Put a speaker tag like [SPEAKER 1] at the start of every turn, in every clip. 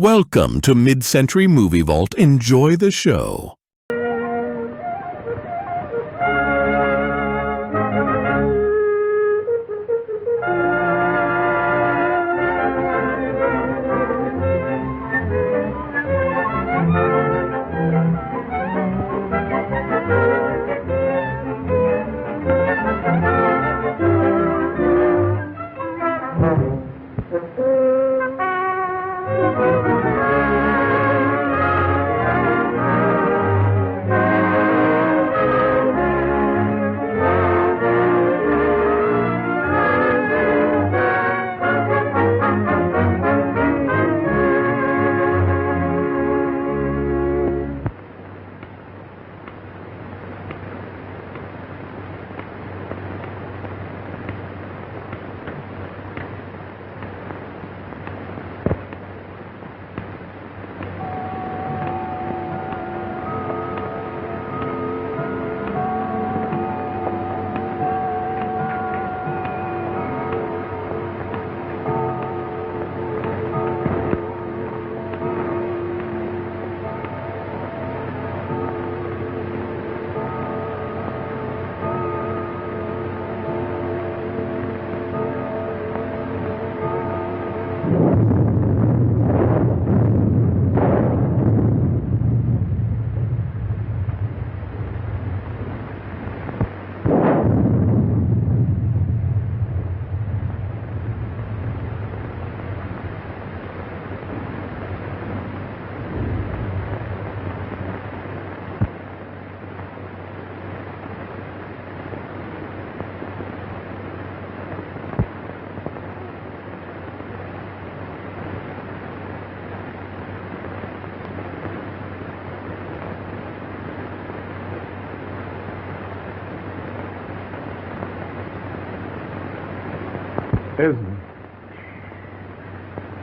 [SPEAKER 1] Welcome to Mid-Century Movie Vault. Enjoy the show.
[SPEAKER 2] Esme.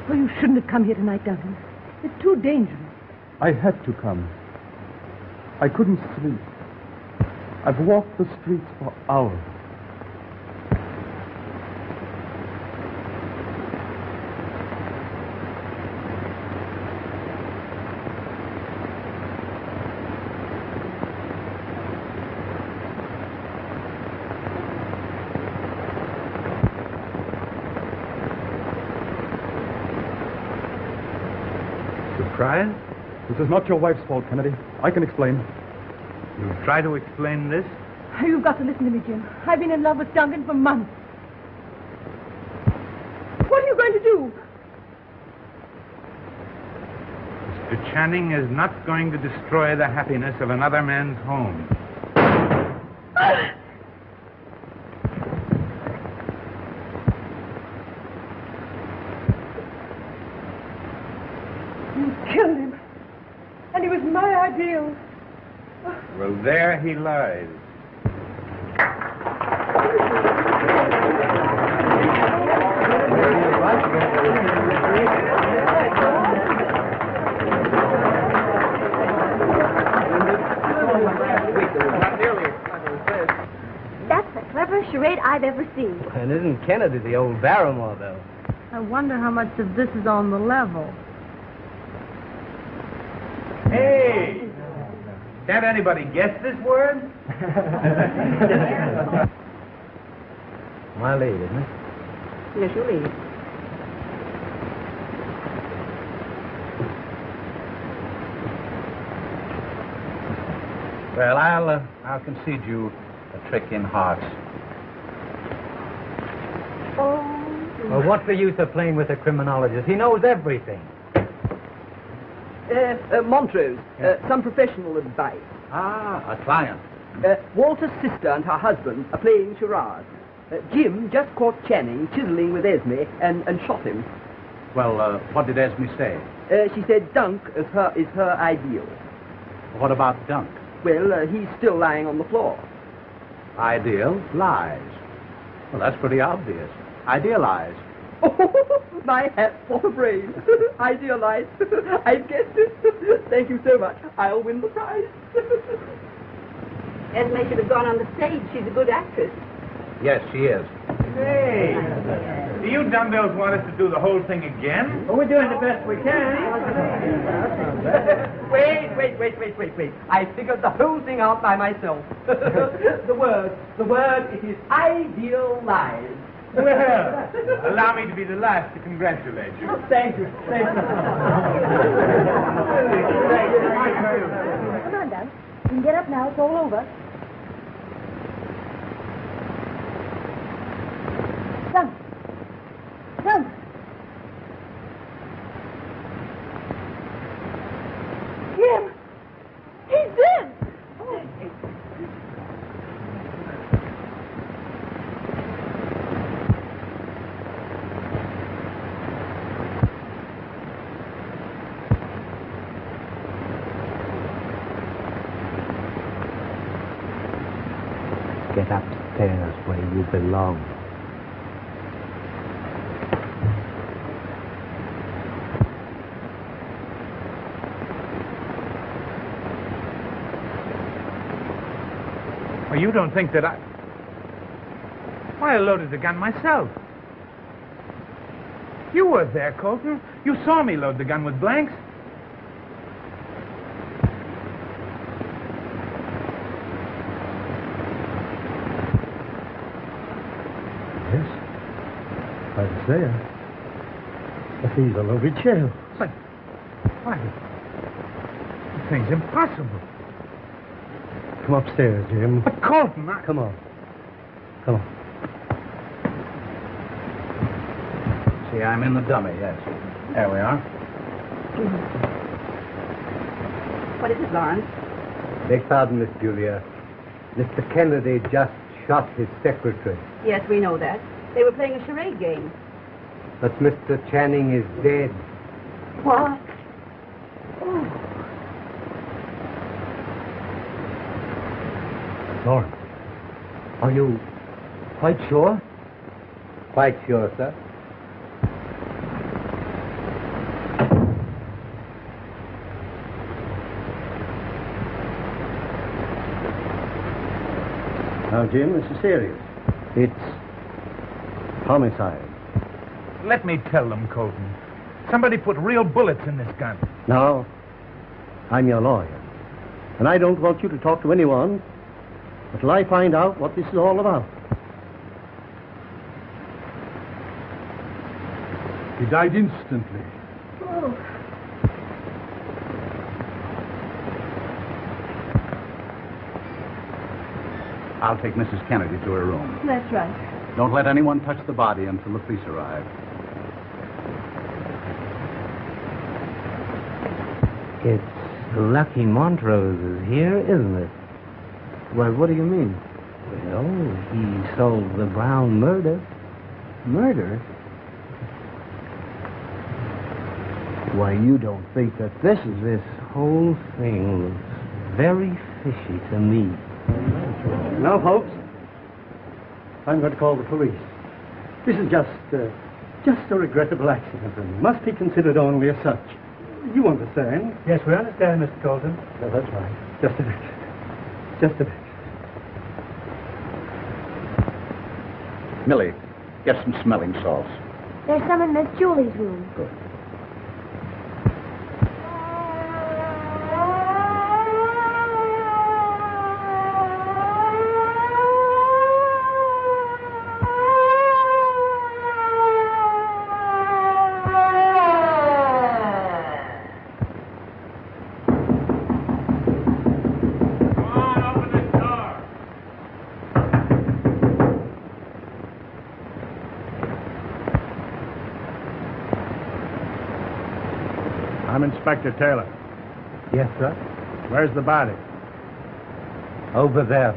[SPEAKER 3] Well, you shouldn't have come here tonight, Duncan. It's too dangerous.
[SPEAKER 2] I had to come. I couldn't sleep. I've walked the streets for hours.
[SPEAKER 4] Crying?
[SPEAKER 2] This is not your wife's fault, Kennedy. I can explain.
[SPEAKER 4] You'll try to explain this?
[SPEAKER 3] You've got to listen to me, Jim. I've been in love with Duncan for months. What are you going to do?
[SPEAKER 4] Mr. Channing is not going to destroy the happiness of another man's home.
[SPEAKER 3] Killed him. And he was my ideal.
[SPEAKER 4] Well, there he lies.
[SPEAKER 5] That's the cleverest charade I've ever seen.
[SPEAKER 6] And isn't Kennedy the old Barrymore, though?
[SPEAKER 3] I wonder how much of this is on the level.
[SPEAKER 4] Hey! Can't anybody guess this word?
[SPEAKER 6] My lead, isn't it?
[SPEAKER 5] Yes, you leave.
[SPEAKER 6] Well, I'll concede you a trick in hearts.
[SPEAKER 5] Oh.
[SPEAKER 6] Well, what's the use of playing with a criminologist? He knows everything.
[SPEAKER 7] Montrose, some professional advice.
[SPEAKER 6] Ah, a client.
[SPEAKER 7] Walter's sister and her husband are playing charades. Jim just caught Channing chiseling with Esme and shot him.
[SPEAKER 6] Well, what did Esme say?
[SPEAKER 7] She said Dunk is her ideal.
[SPEAKER 6] What about Dunk?
[SPEAKER 7] Well, he's still lying on the floor.
[SPEAKER 6] Ideal lies. Well, that's pretty obvious. Idealize.
[SPEAKER 7] Oh, my hat, what a brain. Idealize. I've guessed it. Thank you so much. I'll win the prize.
[SPEAKER 5] Esme should have gone on the stage. She's a good actress.
[SPEAKER 6] Yes, she is.
[SPEAKER 4] Hey, do you dumbbells want us to do the whole thing again?
[SPEAKER 7] Well, we're doing the best we can. Wait. I figured the whole thing out by myself. The word, it is idealized.
[SPEAKER 4] Well, allow me to be the last to congratulate you.
[SPEAKER 7] Thank you.
[SPEAKER 5] Come on, Doug. You can get up now. It's all over. Come. Jim! He's dead!
[SPEAKER 8] Get upstairs where you belong.
[SPEAKER 4] Well, you don't think that Why, I loaded the gun myself. You were there, Colton. You saw me load the gun with blanks.
[SPEAKER 8] Yes. I was there. But he's a loaded shell.
[SPEAKER 4] But why? The thing's impossible.
[SPEAKER 8] Come upstairs, Jim.
[SPEAKER 4] But Colton,
[SPEAKER 8] Come on.
[SPEAKER 6] See, I'm in the dummy, yes. There we are.
[SPEAKER 5] What is it, Lawrence?
[SPEAKER 8] Beg pardon, Miss Julia. Mr. Kennedy just shot his secretary.
[SPEAKER 5] Yes, we know that. They were playing a charade game.
[SPEAKER 8] But Mr. Channing is dead.
[SPEAKER 5] What?
[SPEAKER 8] Lawrence, are you quite sure? Quite sure, sir. Now, Jim, this is serious. It's homicide.
[SPEAKER 4] let me tell them, Colton. Somebody put real bullets in this gun.
[SPEAKER 8] Now, I'm your lawyer. And I don't want you to talk to anyone until I find out what this is all about.
[SPEAKER 2] He died instantly.
[SPEAKER 5] Oh.
[SPEAKER 6] I'll take Mrs. Kennedy to her room.
[SPEAKER 5] That's right.
[SPEAKER 6] Don't let anyone touch the body until the police arrive.
[SPEAKER 8] It's lucky Montrose is here, isn't it? Well, what do you mean? Well, he solved the Brown murder. Murder? Why, you don't think that this whole thing looks very fishy to me. Now, folks, I'm going to call the police. This is just a regrettable accident and must be considered only as such. You understand? Yes, we understand, Mr. Colton. No, that's right. Just an accident. Just an accident.
[SPEAKER 6] Millie, get some smelling salts.
[SPEAKER 5] There's some in Miss Julie's room.
[SPEAKER 6] Good.
[SPEAKER 9] I'm Inspector Taylor.
[SPEAKER 8] Yes, sir?
[SPEAKER 9] Where's the body?
[SPEAKER 8] Over there.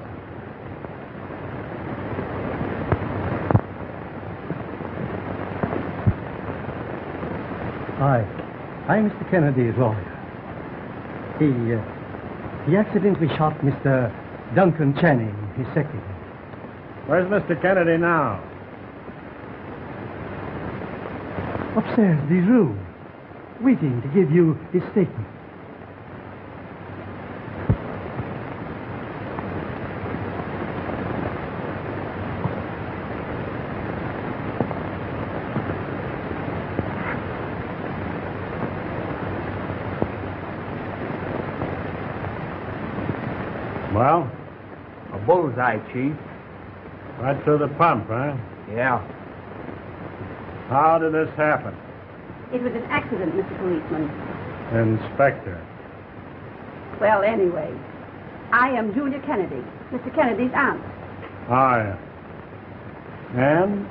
[SPEAKER 8] I'm Mr. Kennedy's lawyer. He accidentally shot Mr. Duncan Channing, his secretary.
[SPEAKER 9] Where's Mr. Kennedy now?
[SPEAKER 8] Upstairs in his room, waiting to give you his statement.
[SPEAKER 9] Well,
[SPEAKER 8] A bullseye, Chief.
[SPEAKER 9] right through the pump, huh?
[SPEAKER 8] Yeah.
[SPEAKER 9] How did this happen?
[SPEAKER 5] It was an accident, Mr. Policeman.
[SPEAKER 9] Inspector.
[SPEAKER 5] Well, anyway, I am Julia Kennedy, Mr. Kennedy's aunt.
[SPEAKER 9] Ah, yeah. And?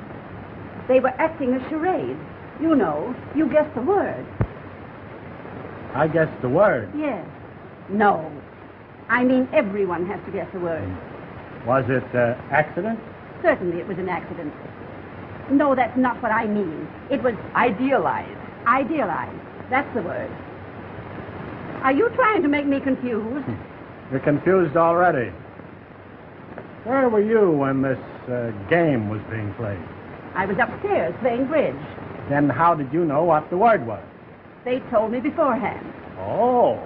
[SPEAKER 5] They were acting a charade. You know, you guessed the word.
[SPEAKER 9] I guessed the word.
[SPEAKER 5] Yes. No. I mean, everyone has to guess the word.
[SPEAKER 9] Was it accident?
[SPEAKER 5] Certainly it was an accident. No, that's not what I mean. It was
[SPEAKER 7] Idealized.
[SPEAKER 5] idealized. That's the word. Are you trying to make me confused?
[SPEAKER 9] You're confused already. Where were you when this game was being played?
[SPEAKER 5] I was upstairs playing bridge.
[SPEAKER 9] Then how did you know what the word was?
[SPEAKER 5] They told me beforehand.
[SPEAKER 9] Oh,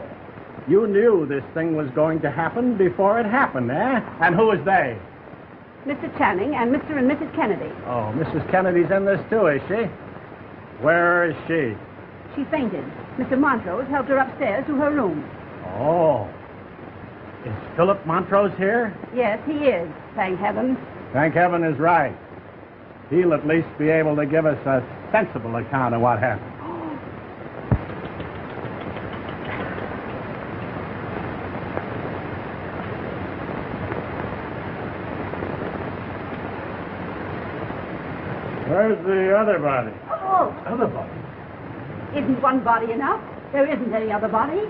[SPEAKER 9] you knew this thing was going to happen before it happened, eh? And who is they?
[SPEAKER 5] Mr. Channing and Mr. and Mrs. Kennedy.
[SPEAKER 9] Oh, Mrs. Kennedy's in this too, is she? Where is she?
[SPEAKER 5] She fainted. Mr. Montrose helped her upstairs to her room.
[SPEAKER 9] Oh. Is Phillip Montrose here?
[SPEAKER 5] Yes, he is, thank heaven.
[SPEAKER 9] Thank heaven is right. He'll at least be able to give us a sensible account of what happened. Where's the other body?
[SPEAKER 5] Oh,
[SPEAKER 9] Other body?
[SPEAKER 5] isn't one body enough? There isn't any other body.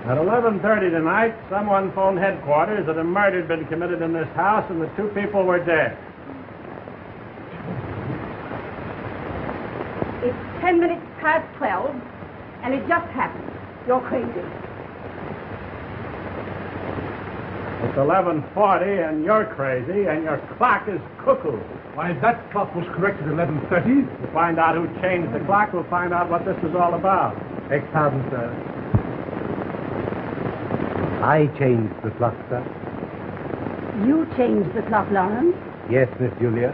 [SPEAKER 9] At 11:30 tonight, someone phoned headquarters that a murder had been committed in this house and the two people were dead.
[SPEAKER 5] It's 10 minutes past 12, and it just happened. You're crazy.
[SPEAKER 9] It's 11:40 and you're crazy and your clock is cuckoo.
[SPEAKER 2] Why, that clock was correct at 11:30.
[SPEAKER 9] To find out who changed the clock, we'll find out what this is all about.
[SPEAKER 8] Beg pardon, sir. I changed the clock, sir.
[SPEAKER 5] You changed the clock, Lawrence.
[SPEAKER 8] Yes, Miss Julia.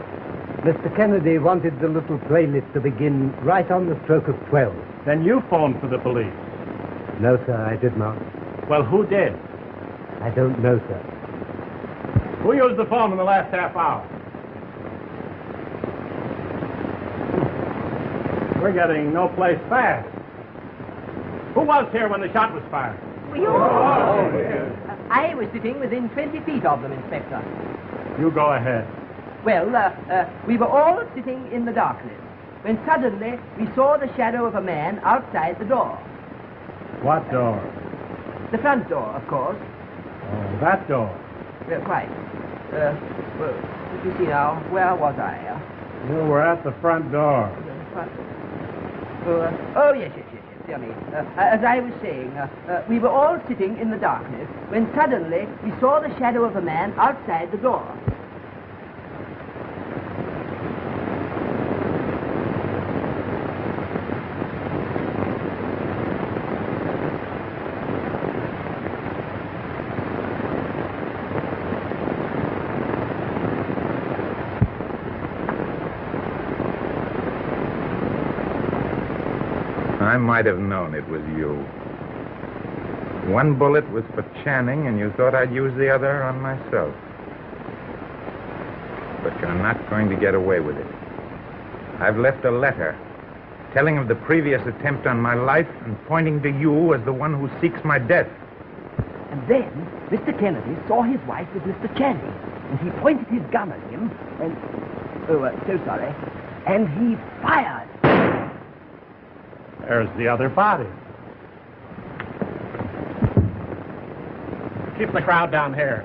[SPEAKER 8] Mr. Kennedy wanted the little playlist to begin right on the stroke of 12.
[SPEAKER 9] Then you phoned for the police.
[SPEAKER 8] No, sir, I did not.
[SPEAKER 9] Well, who did?
[SPEAKER 8] I don't know, sir.
[SPEAKER 9] Who used the phone in the last half hour? We're getting no place fast. Who was here when the shot was fired?
[SPEAKER 7] I was sitting within 20 feet of them, Inspector.
[SPEAKER 9] You go ahead.
[SPEAKER 7] Well, we were all sitting in the darkness when suddenly we saw the shadow of a man outside the door.
[SPEAKER 9] What door?
[SPEAKER 7] The front door, of course.
[SPEAKER 9] Oh, that door.
[SPEAKER 7] Right. Well, let me see now. Where was I?
[SPEAKER 9] You were at the front door.
[SPEAKER 7] Oh, yes. Dear me. As I was saying, we were all sitting in the darkness when suddenly we saw the shadow of a man outside the door.
[SPEAKER 4] I might have known it was you. One bullet was for Channing, and you thought I'd use the other on myself. But you're not going to get away with it. I've left a letter telling of the previous attempt on my life and pointing to you as the one who seeks my death.
[SPEAKER 7] And then Mr. Kennedy saw his wife with Mr. Channing, and he pointed his gun at him, and... so sorry. And he fired.
[SPEAKER 9] There's the other body. Keep the crowd down here.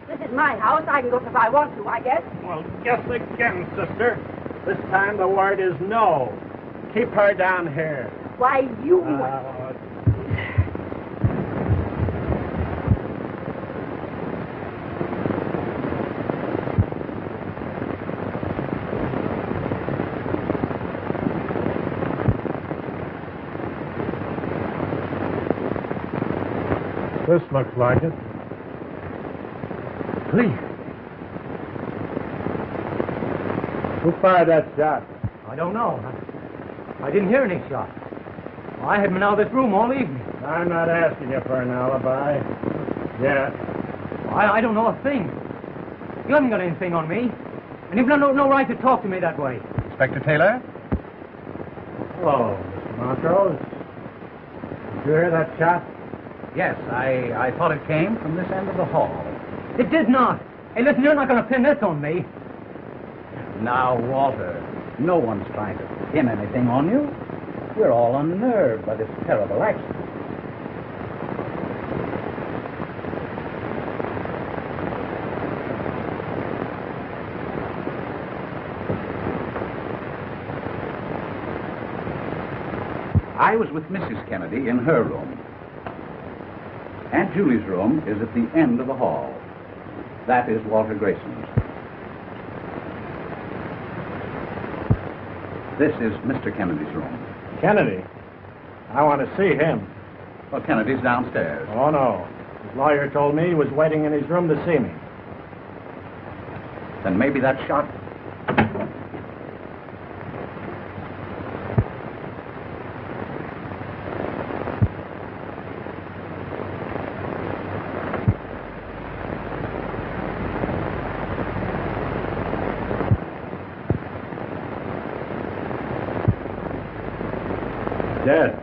[SPEAKER 5] This is my house. I can go if I want to, I guess.
[SPEAKER 9] Well, guess again, sister. This time the word is no. Keep her down here.
[SPEAKER 5] Why, you...
[SPEAKER 9] This looks like it.
[SPEAKER 8] Please.
[SPEAKER 9] Who fired that shot?
[SPEAKER 8] I don't know. I didn't hear any shot. I had been out of this room all evening.
[SPEAKER 9] I'm not asking you for an alibi. Yet.
[SPEAKER 10] I don't know a thing. You haven't got anything on me. And you've no right to talk to me that way.
[SPEAKER 6] Inspector Taylor?
[SPEAKER 9] Hello, Mr. Montrose. Did you hear that shot?
[SPEAKER 6] Yes, I thought it came from this end of the hall.
[SPEAKER 10] It did not. Hey, listen, you're not going to pin this on me.
[SPEAKER 6] Now, Walter, no one's trying to pin anything on you. We're all unnerved by this terrible accident. I was with Mrs. Kennedy in her room. Aunt Julie's room is at the end of the hall. That is Walter Grayson's. This is Mr. Kennedy's room.
[SPEAKER 9] Kennedy? I want to see him.
[SPEAKER 6] Well, Kennedy's downstairs.
[SPEAKER 9] Oh, no. His lawyer told me he was waiting in his room to see me.
[SPEAKER 6] Then maybe that shot...
[SPEAKER 9] Dead.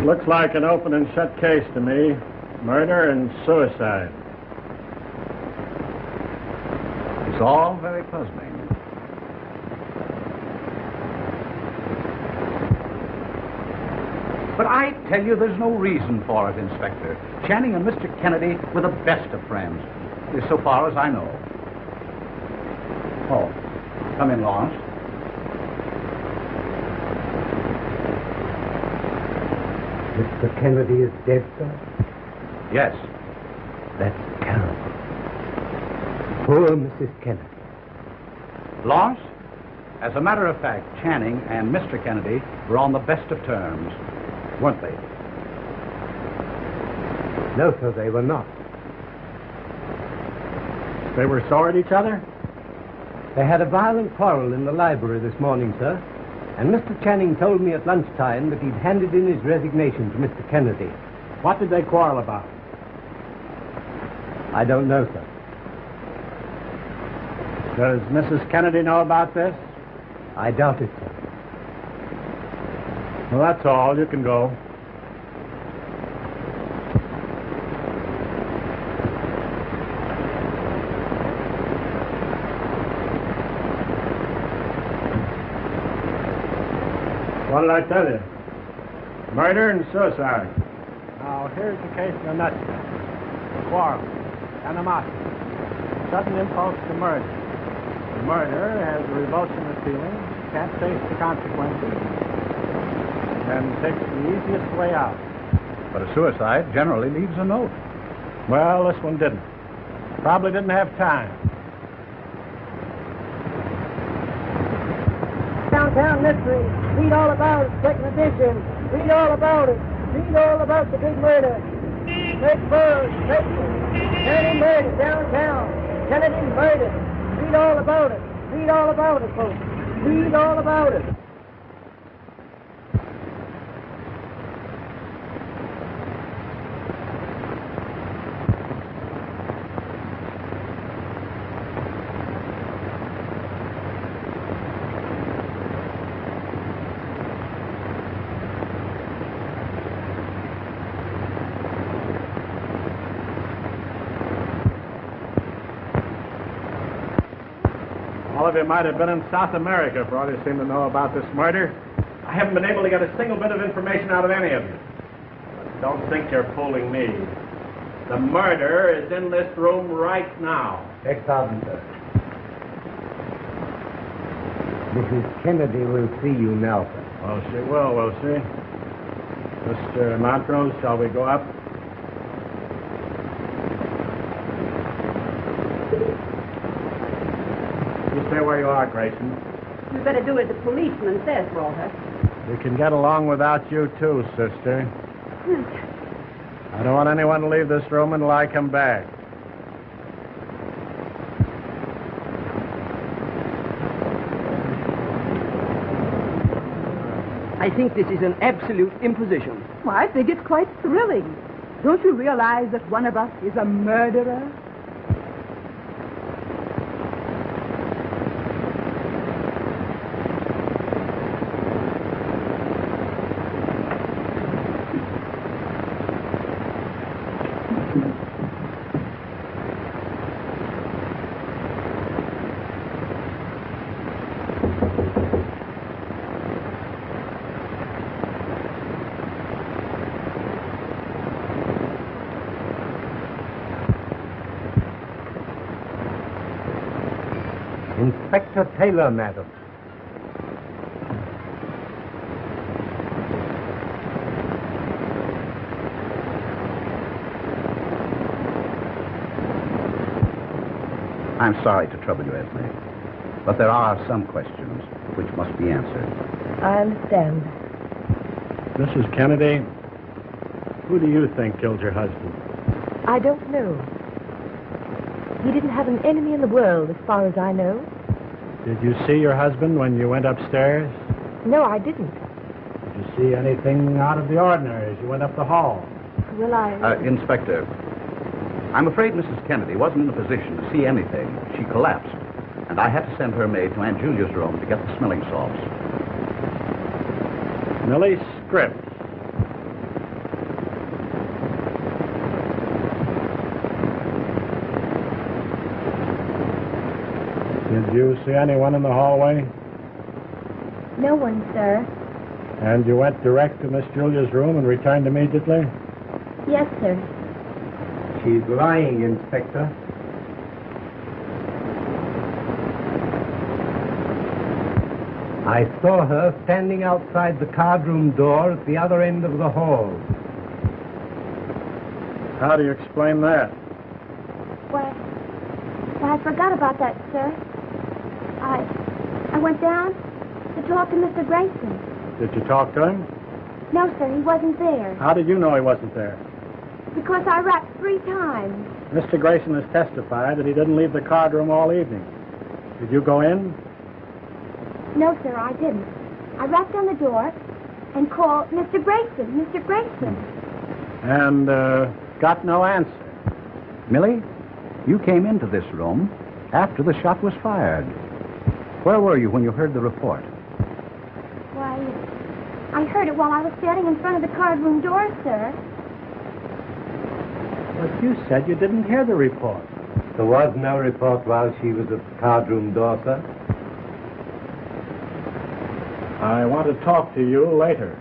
[SPEAKER 9] Looks like an open and shut case to me. Murder and suicide.
[SPEAKER 6] It's all very puzzling. But I tell you, there's no reason for it, Inspector. Channing and Mr. Kennedy were the best of friends, so far as I know. Oh, come in, Lawrence.
[SPEAKER 8] Mr. Kennedy is dead, sir?
[SPEAKER 6] Yes.
[SPEAKER 8] That's terrible. Poor Mrs. Kennedy.
[SPEAKER 6] Lawrence, as a matter of fact, Channing and Mr. Kennedy were on the best of terms, weren't they?
[SPEAKER 8] No, sir, they were not.
[SPEAKER 9] They were sore at each other?
[SPEAKER 8] They had a violent quarrel in the library this morning, sir. And Mr. Channing told me at lunchtime that he'd handed in his resignation to Mr. Kennedy.
[SPEAKER 9] What did they quarrel about?
[SPEAKER 8] I don't know, sir.
[SPEAKER 9] Does Mrs. Kennedy know about this?
[SPEAKER 8] I doubt it, sir.
[SPEAKER 9] Well, that's all. You can go. What did I tell you? Murder and suicide. Now, here's the case in a nutshell. Quarrel, animosity, sudden impulse to murder. The murderer has a revulsion of feelings, can't face the consequences, and takes the easiest way out.
[SPEAKER 6] But a suicide generally leaves a note.
[SPEAKER 9] Well, this one didn't. Probably didn't have time.
[SPEAKER 3] Downtown Mystery. Read all about it. Second edition. Read all about it. Read all about the big murder. Make birds. Kennedy murdered downtown. Kennedy murdered. Read all about it. Read all about it, folks. Read all about it.
[SPEAKER 9] All of you might have been in South America for all you seem to know about this murder. I haven't been able to get a single bit of information out of any of you. But don't think you're fooling me. The murderer is in this room right now.
[SPEAKER 8] Beg pardon, sir. Mrs. Kennedy will see you now, sir.
[SPEAKER 9] Well, she will, we'll see. Mr. Montrose, shall we go up? You stay where you are, Grayson.
[SPEAKER 5] You better do as the policeman says, Walter.
[SPEAKER 9] We can get along without you, too, sister. I don't want anyone to leave this room until I come back.
[SPEAKER 7] I think this is an absolute imposition.
[SPEAKER 5] Well, I think it's quite thrilling. Don't you realize that one of us is a murderer?
[SPEAKER 8] Inspector Taylor, madam.
[SPEAKER 6] I'm sorry to trouble you, Esme, but there are some questions which must be answered.
[SPEAKER 11] I understand.
[SPEAKER 9] Mrs. Kennedy, who do you think killed your husband?
[SPEAKER 11] I don't know. He didn't have an enemy in the world, as far as I know.
[SPEAKER 9] Did you see your husband when you went upstairs?
[SPEAKER 11] No, I didn't.
[SPEAKER 9] Did you see anything out of the ordinary as you went up the hall?
[SPEAKER 11] Well,
[SPEAKER 6] Inspector, I'm afraid Mrs. Kennedy wasn't in a position to see anything. She collapsed, and I had to send her maid to Aunt Julia's room to get the smelling salts.
[SPEAKER 9] Millie Scripps. Did you see anyone in the hallway?
[SPEAKER 11] no one, sir.
[SPEAKER 9] And you went direct to Miss Julia's room and returned immediately?
[SPEAKER 11] Yes, sir.
[SPEAKER 8] She's lying, Inspector. I saw her standing outside the card-room door at the other end of the hall.
[SPEAKER 9] How do you explain that?
[SPEAKER 11] Why, I forgot about that, sir. I went down to talk to Mr. Grayson.
[SPEAKER 9] Did you talk to him?
[SPEAKER 11] No, sir, he wasn't there.
[SPEAKER 9] How did you know he wasn't there?
[SPEAKER 11] Because I rapped 3 times.
[SPEAKER 9] Mr. Grayson has testified that he didn't leave the card room all evening. Did you go in?
[SPEAKER 11] No, sir, I didn't. I rapped on the door and called Mr. Grayson, Mr. Grayson.
[SPEAKER 9] And got no answer.
[SPEAKER 6] Millie, you came into this room after the shot was fired. Where were you when you heard the report?
[SPEAKER 11] Why, I heard it while I was standing in front of the card room door, sir.
[SPEAKER 9] But you said you didn't hear the report.
[SPEAKER 8] There was no report while she was at the card-room door, sir.
[SPEAKER 9] I want to talk to you later.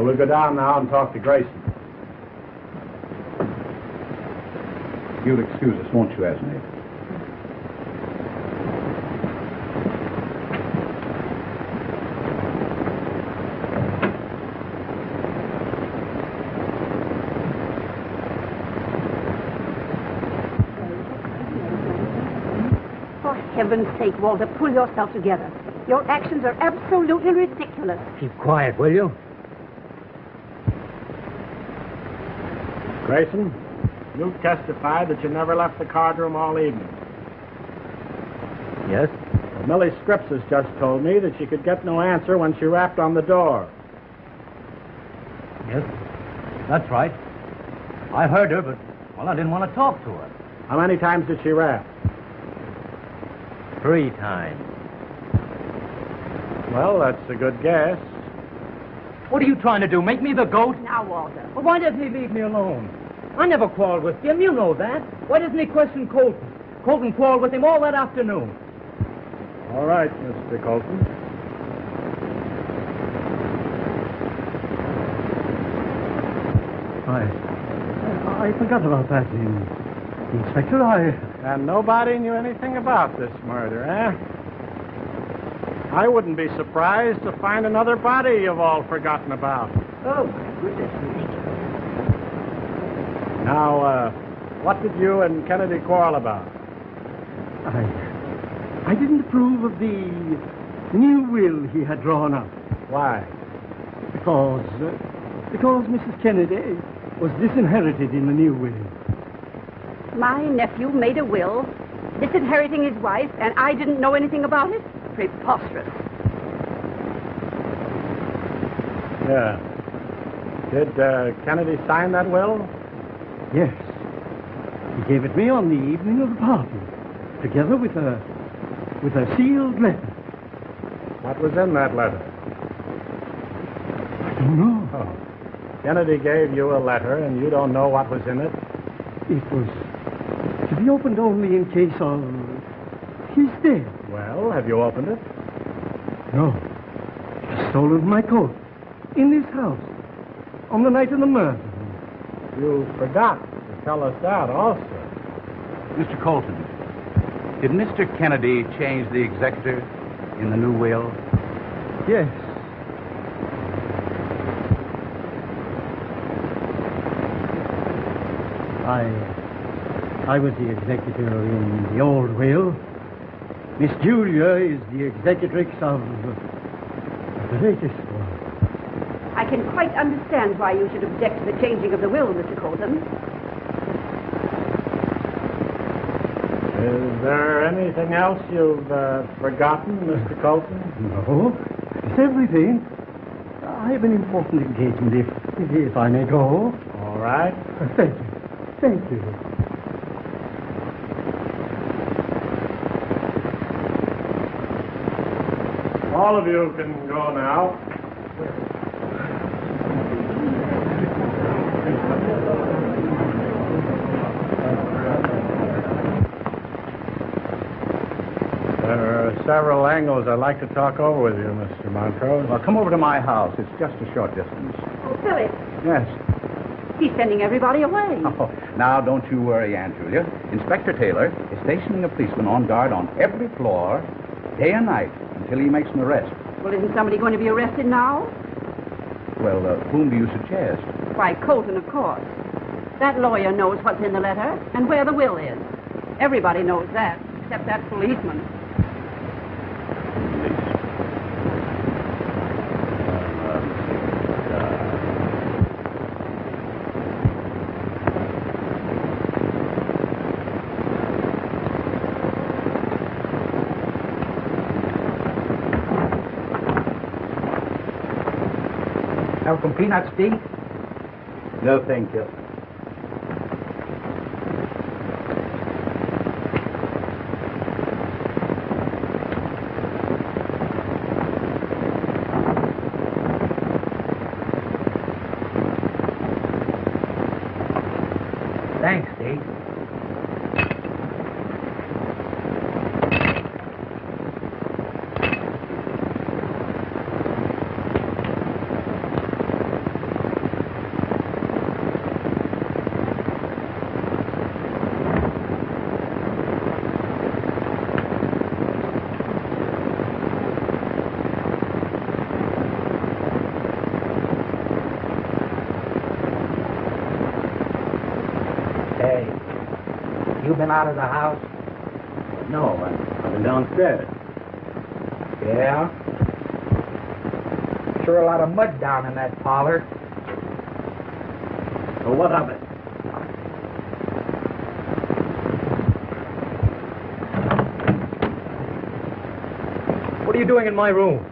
[SPEAKER 9] We'll go down now and talk to Grayson.
[SPEAKER 6] You'll excuse us, won't you, Esme?
[SPEAKER 5] For heaven's sake, Walter, pull yourself together. Your actions are absolutely ridiculous.
[SPEAKER 8] Keep quiet, will you?
[SPEAKER 9] Grayson, you testified that you never left the card room all evening.
[SPEAKER 8] Yes?
[SPEAKER 9] Well, Millie Scripps has just told me that she could get no answer when she rapped on the door.
[SPEAKER 10] Yes, that's right. I heard her, but, well, I didn't want to talk to her.
[SPEAKER 9] How many times did she rap?
[SPEAKER 10] 3 times.
[SPEAKER 9] Well, that's a good guess.
[SPEAKER 10] What are you trying to do, make me the goat?
[SPEAKER 5] Now, Walter.
[SPEAKER 10] Well, why doesn't he leave me alone? I never quarreled with him, you know that. Why doesn't he question Colton? Colton quarreled with him all that afternoon.
[SPEAKER 9] All right, Mr. Colton.
[SPEAKER 8] I forgot about that, Inspector.
[SPEAKER 9] And nobody knew anything about this murder, eh? I wouldn't be surprised to find another body you've all forgotten about.
[SPEAKER 7] Oh, my goodness me.
[SPEAKER 9] Now, what did you and Kennedy quarrel about?
[SPEAKER 2] I didn't approve of the new will he had drawn up.
[SPEAKER 9] Why?
[SPEAKER 2] Because Mrs. Kennedy was disinherited in the new will.
[SPEAKER 5] My nephew made a will, disinheriting his wife, and I didn't know anything about it? Preposterous.
[SPEAKER 9] Yeah. Did Kennedy sign that will?
[SPEAKER 2] Yes. He gave it me on the evening of the party, together with a sealed letter.
[SPEAKER 9] What was in that letter?
[SPEAKER 2] I don't know.
[SPEAKER 9] Oh. Kennedy gave you a letter, and you don't know what was in it?
[SPEAKER 2] It was to be opened only in case of his death.
[SPEAKER 9] Well, have you opened it?
[SPEAKER 2] No. He stole my coat in this house on the night of the murder.
[SPEAKER 9] You forgot to tell us that also.
[SPEAKER 6] Mr. Colton, did Mr. Kennedy change the executor in the new will?
[SPEAKER 2] Yes. I was the executor in the old will. Miss Julia is the executrix of the latest one.
[SPEAKER 5] I can quite understand why you should object to the changing of the will, Mr. Colton.
[SPEAKER 9] Is there anything else you've forgotten, Mr. Colton?
[SPEAKER 2] No, it's everything. I have an important engagement, if I may go.
[SPEAKER 9] All right.
[SPEAKER 2] Thank you. Thank you.
[SPEAKER 9] All of you can go now. There are several angles I'd like to talk over with you, Mr. Montrose.
[SPEAKER 6] Well, come over to my house. It's just a short distance.
[SPEAKER 5] Oh, Phillip,
[SPEAKER 6] Yes.
[SPEAKER 5] he's sending everybody away.
[SPEAKER 6] Oh, now, don't you worry, Aunt Julia. Inspector Taylor is stationing a policeman on guard on every floor, day and night, until he makes an arrest.
[SPEAKER 5] Well, isn't somebody going to be arrested now?
[SPEAKER 6] Well, whom do you suggest?
[SPEAKER 5] Why, Colton, of course. That lawyer knows what's in the letter and where the will is. Everybody knows that, except that policeman.
[SPEAKER 10] Have some peanuts, Steve?
[SPEAKER 8] No, thank you.
[SPEAKER 10] Thanks, Steve. Hey, you been out of the house?
[SPEAKER 8] No, I've been downstairs.
[SPEAKER 10] Yeah? Sure a lot of mud down in that parlor.
[SPEAKER 8] Well, what of it?
[SPEAKER 10] What are you doing in my room?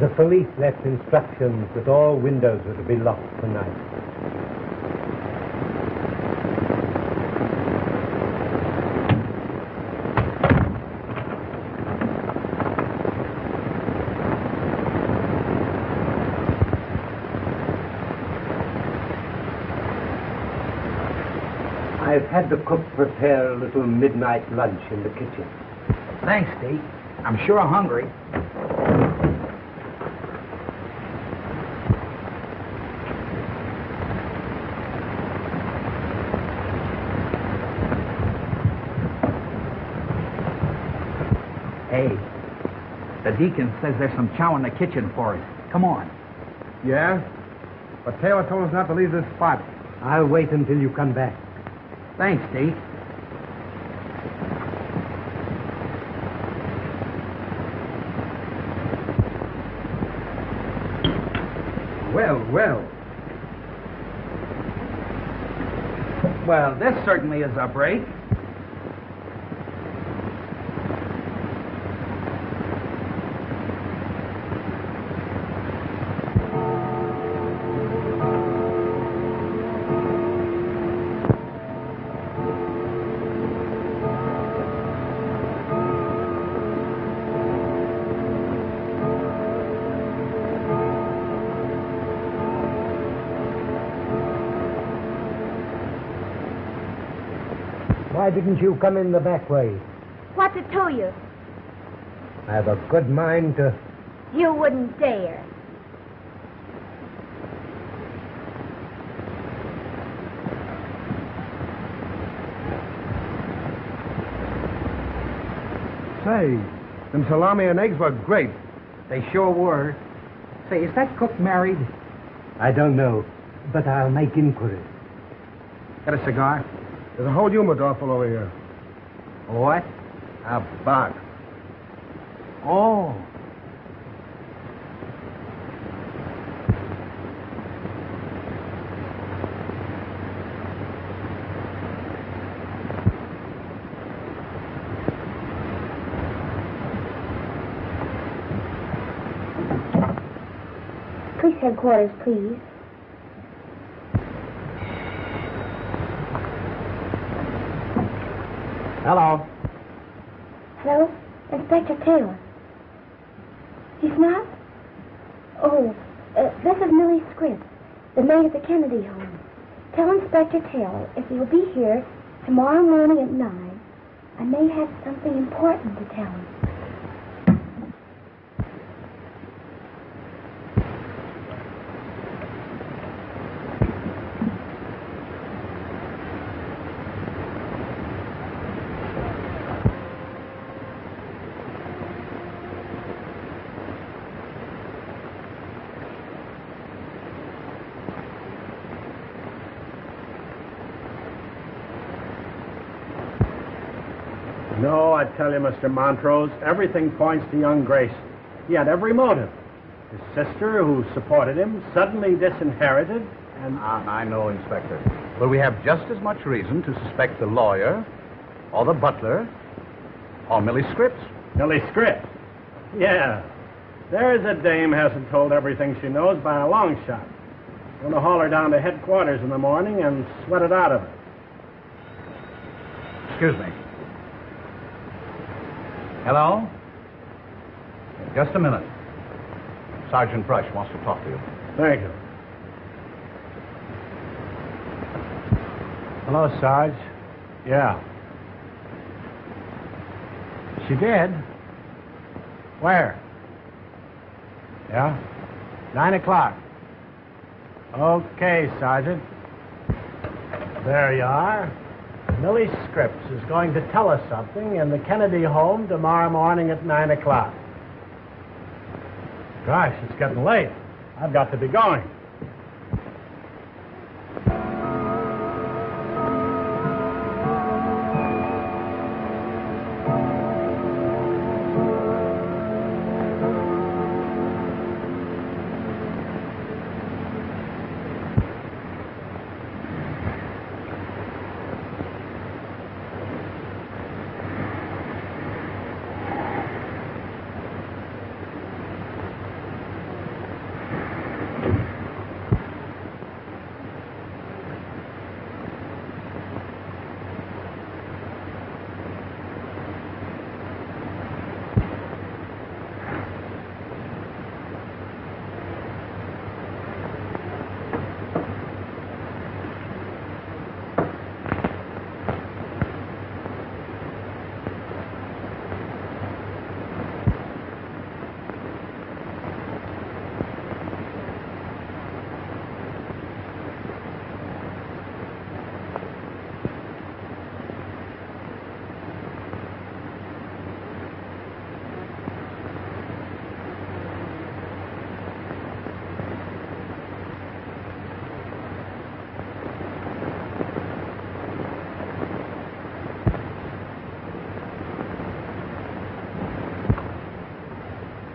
[SPEAKER 10] The police left instructions that all windows were to be locked tonight.
[SPEAKER 8] I've had the cook prepare a little midnight lunch in the kitchen.
[SPEAKER 10] Thanks, Steve. I'm sure hungry. Hey, The deacon says there's some chow in the kitchen for us. Come on.
[SPEAKER 9] Yeah? But Taylor told us not to leave this spot.
[SPEAKER 2] I'll wait until you come back.
[SPEAKER 10] Thanks, Deke.
[SPEAKER 9] Well, well.
[SPEAKER 10] Well, this certainly is a break.
[SPEAKER 2] Why didn't you come in the back way?
[SPEAKER 11] What's it to you?
[SPEAKER 2] I have a good mind to...
[SPEAKER 11] You wouldn't dare.
[SPEAKER 9] Say, them salami and eggs were great.
[SPEAKER 10] They sure were. Say, is that cook married?
[SPEAKER 2] I don't know, but I'll make inquiry.
[SPEAKER 9] Got a cigar? There's a whole humidor full over here.
[SPEAKER 10] What?
[SPEAKER 9] A box.
[SPEAKER 10] Oh.
[SPEAKER 11] Police headquarters, please.
[SPEAKER 9] Hello.
[SPEAKER 11] Hello? Inspector Taylor. He's not? Oh, this is Millie Scripps, the maid at the Kennedy home. Tell Inspector Taylor if he'll be here tomorrow morning at 9. I may have something important to tell him.
[SPEAKER 9] No, I tell you, Mr. Montrose, everything points to young Grayson. He had every motive. His sister, who supported him, suddenly disinherited, and...
[SPEAKER 6] I know, Inspector. But we have just as much reason to suspect the lawyer, or the butler, or Millie Scripps.
[SPEAKER 9] Millie Scripps? Yeah. There's a dame hasn't told everything she knows by a long shot. Going to haul her down to headquarters in the morning and sweat it out of her.
[SPEAKER 6] Excuse me. Hello? Just a minute. Sergeant Brush wants to talk to you.
[SPEAKER 9] Thank you. Hello, Sarge. Yeah. She did? Where? Yeah? 9 o'clock. Okay, Sergeant. There you are. Millie Scripps is going to tell us something in the Kennedy home tomorrow morning at 9 o'clock. Gosh, it's getting late. I've got to be going.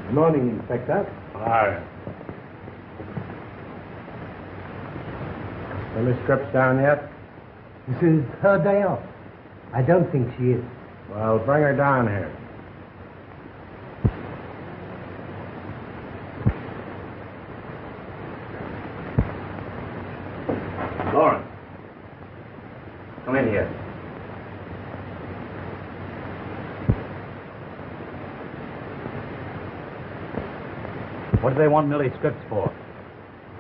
[SPEAKER 8] Good morning, Inspector.
[SPEAKER 9] Hi. Millie Scripps down yet?
[SPEAKER 8] This is her day off. I don't think she is.
[SPEAKER 9] Well, bring her down here.
[SPEAKER 6] Lauren. Come in here.
[SPEAKER 10] What do they want Millie Scripps for?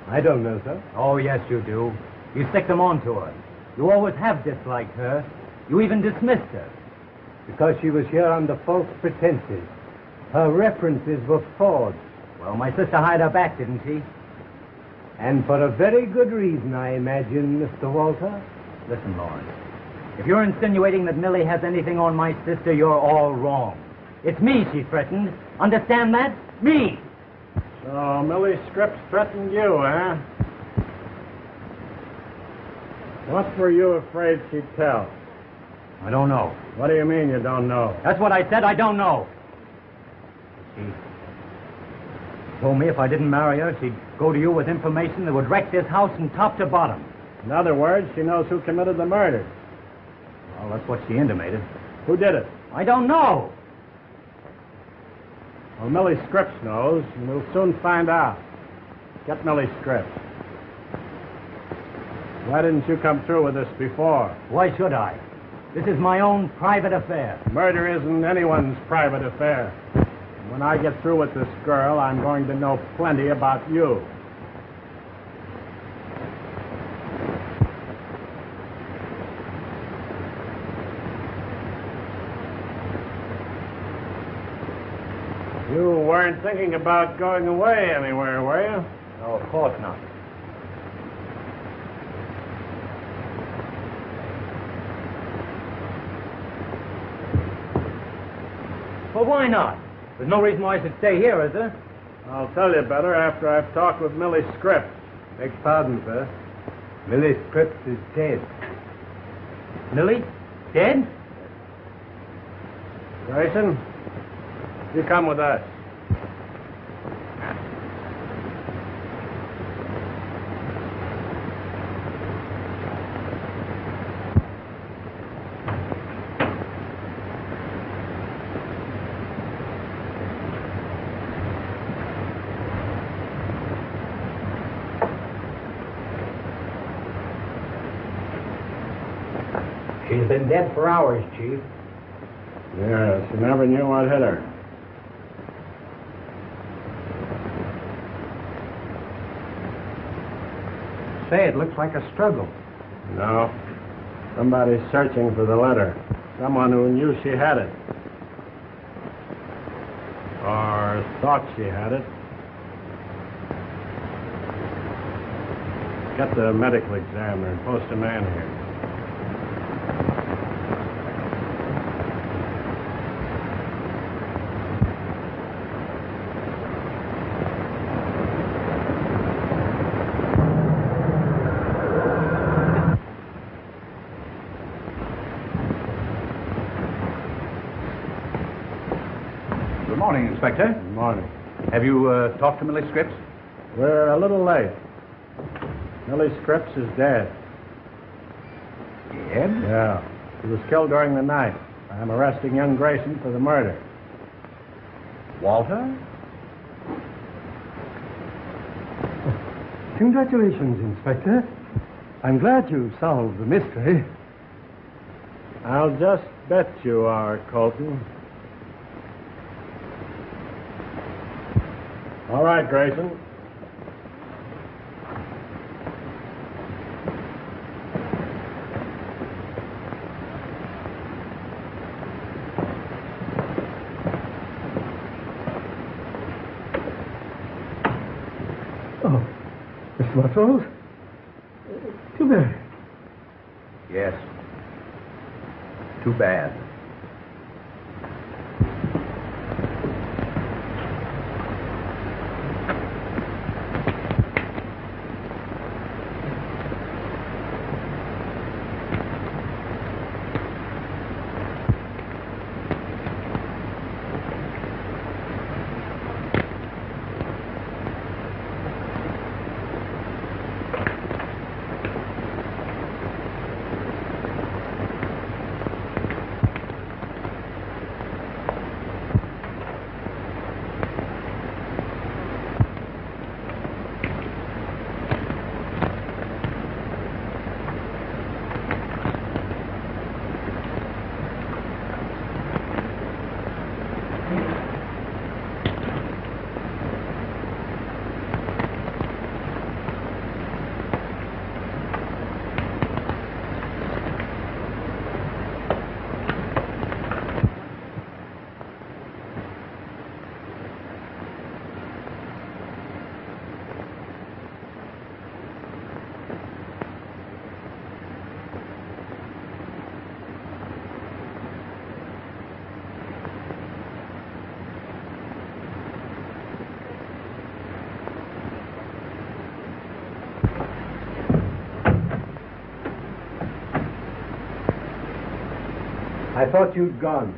[SPEAKER 8] I don't know, sir.
[SPEAKER 10] Oh, yes, you do. You stick them on to her. You always have disliked her. You even dismissed her.
[SPEAKER 8] Because she was here under false pretenses. Her references were forged.
[SPEAKER 10] Well, my sister hired her back, didn't she?
[SPEAKER 8] And for a very good reason, I imagine, Mr. Walter.
[SPEAKER 10] Listen, Lawrence. If you're insinuating that Millie has anything on my sister, you're all wrong. It's me she threatened. Understand that? Me!
[SPEAKER 9] So Millie Scripps threatened you, huh? What were you afraid she'd tell?
[SPEAKER 10] I don't know.
[SPEAKER 9] What do you mean you don't know?
[SPEAKER 10] That's what I said. I don't know. She told me if I didn't marry her, she'd go to you with information that would wreck this house from top to bottom.
[SPEAKER 9] In other words, she knows who committed the murder.
[SPEAKER 10] Well, that's what she intimated.
[SPEAKER 9] Who did it?
[SPEAKER 10] I don't know.
[SPEAKER 9] Well, Millie Scripps knows, and we'll soon find out. Get Millie Scripps. Why didn't you come through with this before?
[SPEAKER 10] Why should I? This is my own private affair.
[SPEAKER 9] Murder isn't anyone's private affair. And when I get through with this girl, I'm going to know plenty about you. You weren't thinking about going away anywhere, were you?
[SPEAKER 10] No, of course not. Well, why not? There's no reason why I should stay here, is there?
[SPEAKER 9] I'll tell you better after I've talked with Millie Scripps.
[SPEAKER 8] Beg pardon, sir. Millie Scripps is dead.
[SPEAKER 10] Millie? Dead?
[SPEAKER 9] Grayson, you come with us.
[SPEAKER 10] She's been dead for hours, Chief.
[SPEAKER 9] Yes, you never knew what hit her.
[SPEAKER 10] Say, it looks like a struggle.
[SPEAKER 9] No. Somebody's searching for the letter. Someone who knew she had it. Or thought she had it. Get the medical examiner and post a man here.
[SPEAKER 6] Good morning, Inspector.
[SPEAKER 9] Good morning.
[SPEAKER 6] Have you talked to Millie Scripps?
[SPEAKER 9] We're a little late. Millie Scripps is dead.
[SPEAKER 6] Dead?
[SPEAKER 9] Yeah. She was killed during the night. I'm arresting young Grayson for the murder.
[SPEAKER 6] Walter?
[SPEAKER 8] Congratulations, Inspector. I'm glad you solved the mystery.
[SPEAKER 9] I'll just bet you are, Colton. All right, Grayson.
[SPEAKER 8] Oh, Miss Montrose? Too bad.
[SPEAKER 6] Yes. Too bad.
[SPEAKER 9] I thought you'd gone.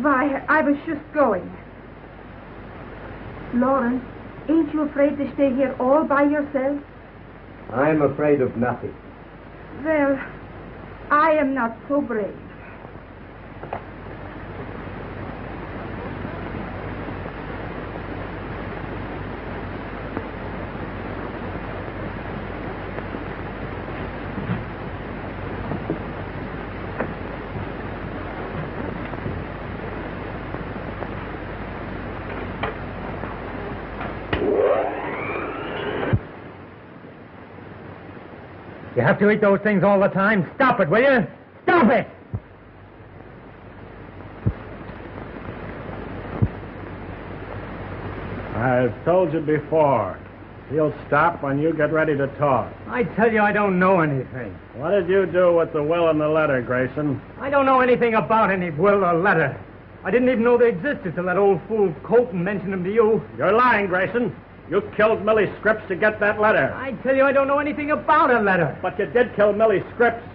[SPEAKER 12] Why, I was just going. Lawrence, ain't you afraid to stay here all by yourself?
[SPEAKER 9] I'm afraid of nothing.
[SPEAKER 12] Well, I am not so brave.
[SPEAKER 10] You have to eat those things all the time. Stop it, will you? Stop it!
[SPEAKER 9] I've told you before. He'll stop when you get ready to talk.
[SPEAKER 10] I tell you, I don't know anything.
[SPEAKER 9] What did you do with the will and the letter, Grayson?
[SPEAKER 10] I don't know anything about any will or letter. I didn't even know they existed till that old fool Colton mentioned them to you.
[SPEAKER 9] You're lying, Grayson. You killed Millie Scripps to get that letter.
[SPEAKER 10] I tell you, I don't know anything about a letter.
[SPEAKER 9] But you did kill Millie Scripps.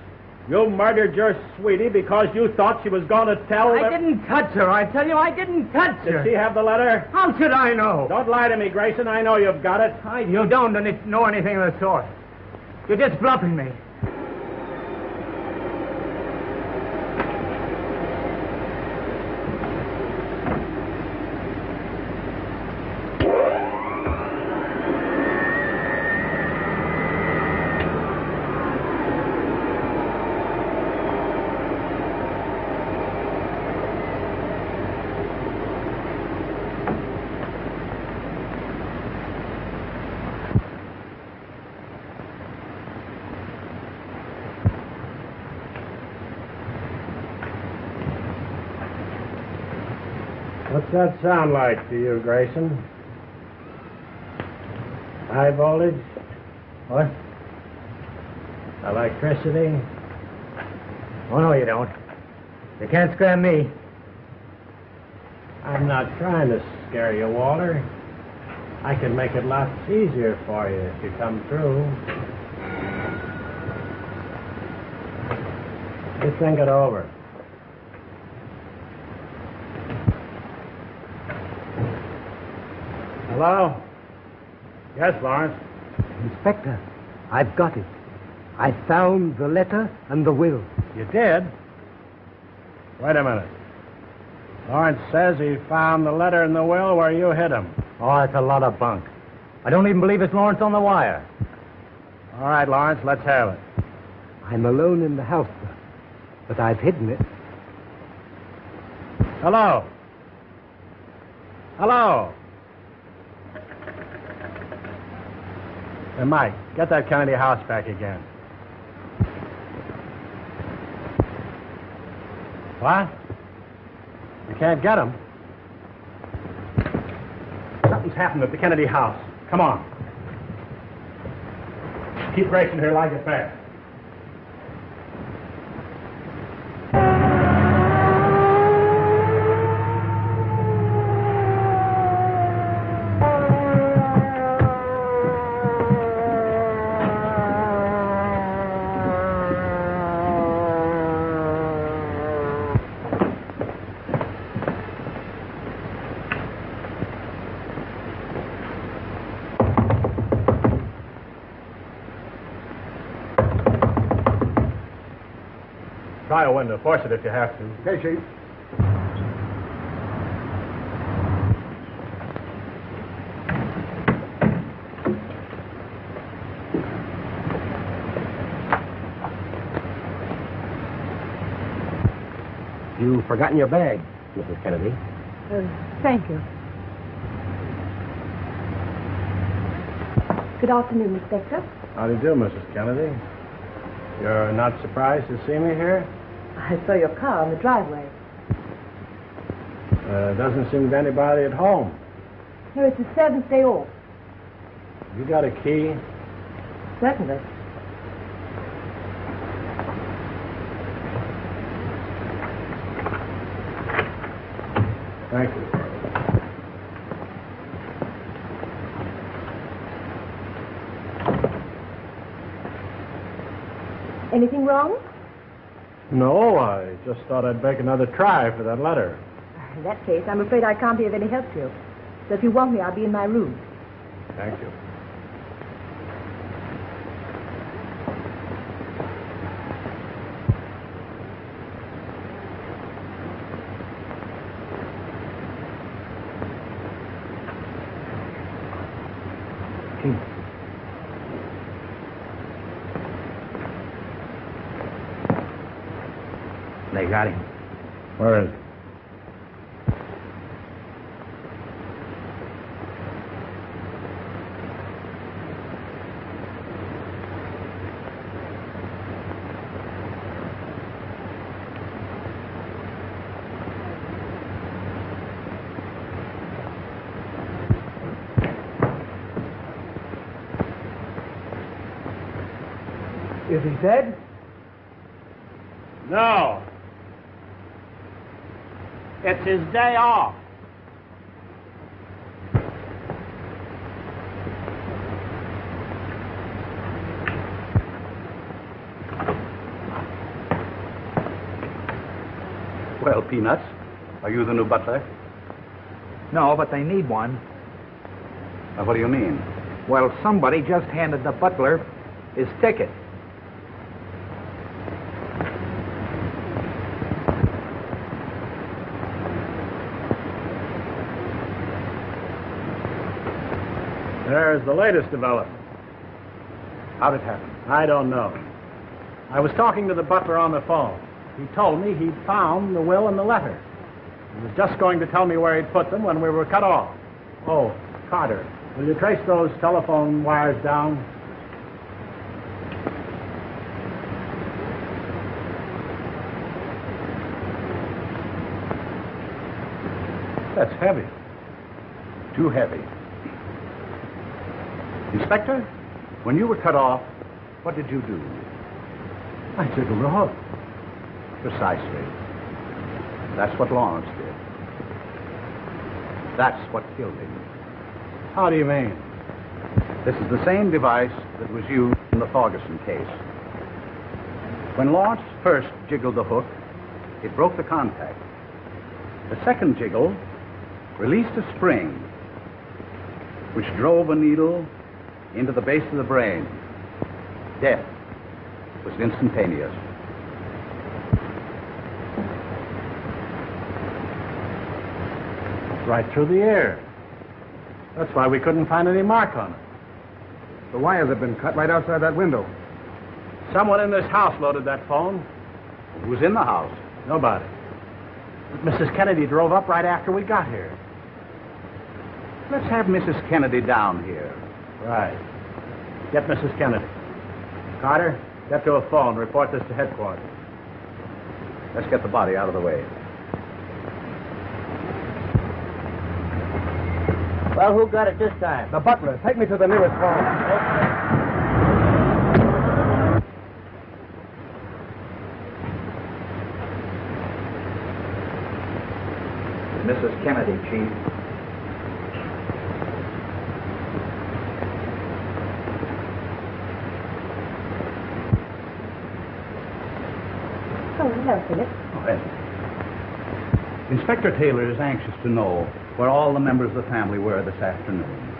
[SPEAKER 9] You murdered your sweetie because you thought she was going to tell...
[SPEAKER 10] I didn't touch her. I tell you, I didn't touch her.
[SPEAKER 9] Did she have the letter?
[SPEAKER 10] How should I know?
[SPEAKER 9] Don't lie to me, Grayson. I know you've got it.
[SPEAKER 10] You don't know anything of the sort. You're just bluffing me.
[SPEAKER 9] What's that sound like to you, Grayson? High voltage? What? Electricity?
[SPEAKER 10] Oh, no, you don't. You can't scare me.
[SPEAKER 9] I'm not trying to scare you, Walter. I can make it lots easier for you if you come through. You think it over. Hello? Yes, Lawrence.
[SPEAKER 7] Inspector, I've got it. I found the letter and the will.
[SPEAKER 9] You did? Wait a minute. Lawrence says he found the letter and the will where you hid him.
[SPEAKER 10] Oh, that's a lot of bunk. I don't even believe it's Lawrence on the wire.
[SPEAKER 9] All right, Lawrence, let's have it.
[SPEAKER 7] I'm alone in the house, sir, but I've hidden it.
[SPEAKER 9] Hello? Hello? Hey, Mike, get that Kennedy house back again. What? You can't get him? Something's happened at the Kennedy house. Come on. Keep Grayson here like it's fast. Try a window. Force it if you have to. Okay, Chief.
[SPEAKER 7] You've forgotten your bag, Mrs. Kennedy.
[SPEAKER 12] Thank you.
[SPEAKER 11] Good afternoon, Inspector.
[SPEAKER 9] How do you do, Mrs. Kennedy? You're not surprised to see me here?
[SPEAKER 12] I saw your car on the driveway.
[SPEAKER 9] Doesn't seem to be anybody at home.
[SPEAKER 12] No, it's the 7th day off.
[SPEAKER 9] You got a key?
[SPEAKER 12] Certainly.
[SPEAKER 9] Thank you.
[SPEAKER 12] Anything wrong?
[SPEAKER 9] No, I just thought I'd make another try for that letter.
[SPEAKER 12] In that case, I'm afraid I can't be of any help to you. So if you want me, I'll be in my room.
[SPEAKER 9] Thank you.
[SPEAKER 4] They got him.
[SPEAKER 9] Where is he?
[SPEAKER 7] Is he dead?
[SPEAKER 9] No. It's his day off.
[SPEAKER 6] Well, Peanuts, are you the new butler?
[SPEAKER 4] No, but they need one.
[SPEAKER 6] What do you mean?
[SPEAKER 4] Well, somebody just handed the butler his ticket.
[SPEAKER 9] There's the latest development.
[SPEAKER 6] How'd it happen?
[SPEAKER 9] I don't know. I was talking to the butler on the phone. He told me he'd found the will and the letter. He was just going to tell me where he'd put them when we were cut off. Oh, Carter, will you trace those telephone wires down?
[SPEAKER 6] That's heavy. Too heavy. Inspector, when you were cut off, what did you do?
[SPEAKER 9] I jiggled the hook.
[SPEAKER 6] Precisely. That's what Lawrence did. That's what killed him.
[SPEAKER 9] How do you mean?
[SPEAKER 6] This is the same device that was used in the Thomson case. When Lawrence first jiggled the hook, it broke the contact. The second jiggle released a spring, which drove a needle into the base of the brain. Death was instantaneous.
[SPEAKER 9] Right through the ear. That's why we couldn't find any mark on it.
[SPEAKER 13] The wires have been cut right outside that window.
[SPEAKER 9] Someone in this house loaded that phone.
[SPEAKER 6] Who was in the house?
[SPEAKER 9] Nobody. But Mrs. Kennedy drove up right after we got here.
[SPEAKER 6] Let's have Mrs. Kennedy down here.
[SPEAKER 9] Right. Get Mrs. Kennedy. Carter, get to a phone. Report this to headquarters.
[SPEAKER 6] Let's get the body out of the way.
[SPEAKER 7] Well, who got it this time?
[SPEAKER 13] The butler. Take me to the nearest phone.
[SPEAKER 4] Mrs. Kennedy, Chief.
[SPEAKER 12] Oh, hello, Phillip.
[SPEAKER 6] Oh, Esme. Inspector Taylor is anxious to know where all the members of the family were this afternoon.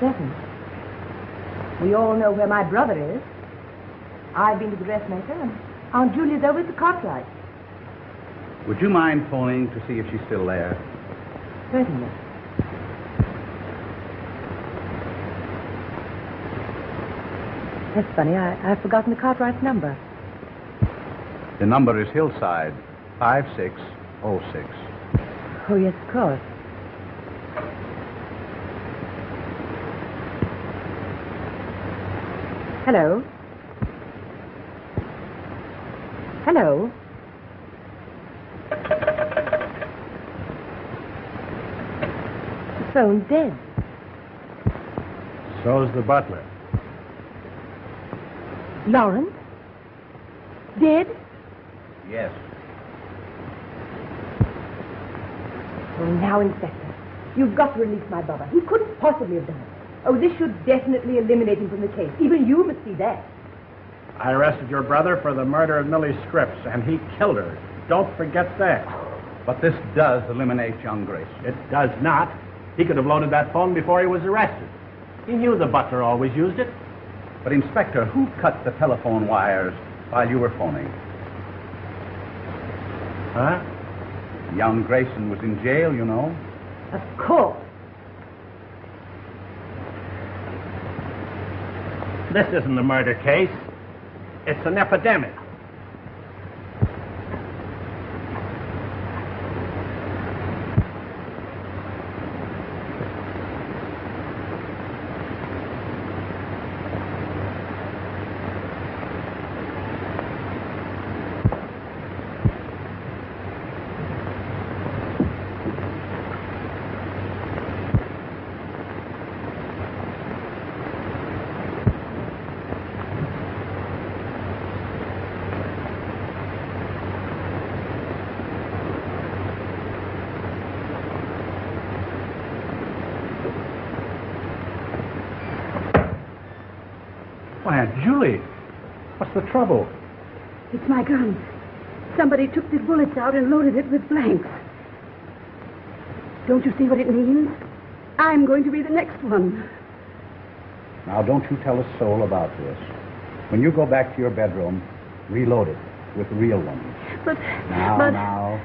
[SPEAKER 12] Certainly. We all know where my brother is. I've been to the dressmaker, and Aunt Julia's over at the Carlyle.
[SPEAKER 6] Would you mind phoning to see if she's still there?
[SPEAKER 12] Certainly. That's funny. I've forgotten the Cartwright's number.
[SPEAKER 6] The number is Hillside 5606.
[SPEAKER 12] Oh, yes, of course. Hello? Hello? The phone's dead.
[SPEAKER 9] So's the butler.
[SPEAKER 12] Lawrence? Dead?
[SPEAKER 6] Yes.
[SPEAKER 12] Oh, now, Inspector, you've got to release my brother. He couldn't possibly have done it. Oh, this should definitely eliminate him from the case. Even you must see that.
[SPEAKER 9] I arrested your brother for the murder of Millie Scripps, and he killed her. Don't forget that.
[SPEAKER 6] But this does eliminate young Grayson.
[SPEAKER 9] It does not. He could have loaded that phone before he was arrested. He knew the butler always used it.
[SPEAKER 6] But, Inspector, who cut the telephone wires while you were phoning?
[SPEAKER 9] Huh?
[SPEAKER 6] Young Grayson was in jail, you know.
[SPEAKER 12] Of course.
[SPEAKER 9] This isn't a murder case. It's an epidemic.
[SPEAKER 6] Why, Aunt Julie, what's the trouble?
[SPEAKER 5] It's my gun. Somebody took the bullets out and loaded it with blanks. Don't you see what it means? I'm going to be the next one.
[SPEAKER 6] Now, don't you tell a soul about this. When you go back to your bedroom, reload it with real ones.
[SPEAKER 5] But...
[SPEAKER 6] Now.